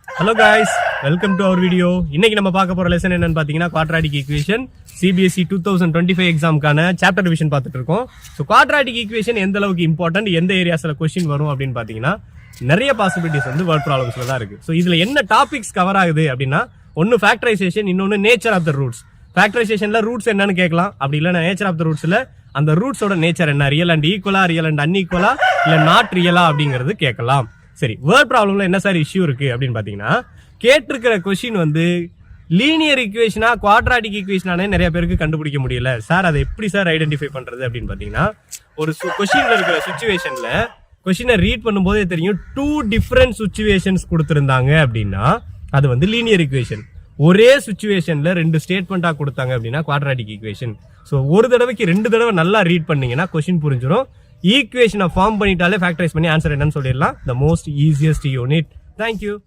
Hello guys, welcome to our video. இன்னைக்கு நம்ம பார்க்க போற லெசன் என்னன்னு பாத்தீங்கன்னா quadratic equation CBSE 2025 எக்ஸாம்க்கான சாப்டர் ரிவிஷன் பார்த்துட்டு இருக்கோம். ஸோ quadratic equation எந்த அளவுக்கு இம்பார்ட்டன்ட், எந்த ஏரியாஸ்ல கொஸ்டின் வரும் அப்படின்னு பாத்தீங்கன்னா நிறைய பாசிபிலிட்டிஸ் வந்து வேர்ட் ப்ராப்ளம்ஸ்ல தான் இருக்கு. ஸோ இதுல என்ன டாபிக்ஸ் கவர் ஆகுது அப்படின்னா ஒன்னு ஃபேக்டரைசேஷன், இன்னொன்னு நேச்சர் ஆஃப் த ரூட்ஸ். ஃபேக்டரைசேஷன்ல ரூட்ஸ் என்னன்னு கேட்கலாம், அப்படி இல்லைன்னா நேச்சர் ஆஃப் த ரூட்ஸ்ல அந்த ரூட்ஸோட நேச்சர் என்ன, ரியல் அண்ட் ஈக்குவலா, ரியல் அண்ட் அன்ஈக்குவலா, இல்ல நாட் ரியலா அப்படிங்கிறது கேட்கலாம். சரி, வேர்ட் ப்ராப்ளம்ல என்ன சார் இஷ்யூ இருக்கு அப்படின்னு பாத்தீங்கன்னா கேட்டிருக்கிற கொஸ்டின் வந்து லீனியர் ஈக்குவேஷனா குவாட்ராட்டிக் ஈக்குவேஷனானே நிறைய பேருக்கு கண்டுபிடிக்க முடியல. சார் அதை எப்படி சார் ஐடென்டிஃபை பண்றது அப்படின்னு பாத்தீங்கன்னா ஒரு கொஸ்டின்ல இருக்கிற சுச்சுவேஷன்ல கொஸ்டினை ரீட் பண்ணும்போதே தெரியும் டூ டிஃபரெண்ட் சுச்சுவேஷன்ஸ் கொடுத்திருந்தாங்க அப்படின்னா அது வந்து லீனியர் ஈக்குவேஷன். ஒரே சுச்சுவேஷன்ல ரெண்டு ஸ்டேட்மெண்டா கொடுத்தாங்க அப்படின்னா குவாட்ராட்டிக் ஈக்குவேஷன். ஸோ ஒரு தடவைக்கு ரெண்டு தடவை நல்லா ரீட் பண்ணீங்கன்னா கொஸ்டின் புரிஞ்சிடும். ஈக்குவேஷனை ஃபார்ம் பண்ணிட்டாலே ஃபேக்டரைஸ் பண்ணி ஆன்சர் என்னன்னு சொல்லிடலாம். The most easiest unit. Thank you.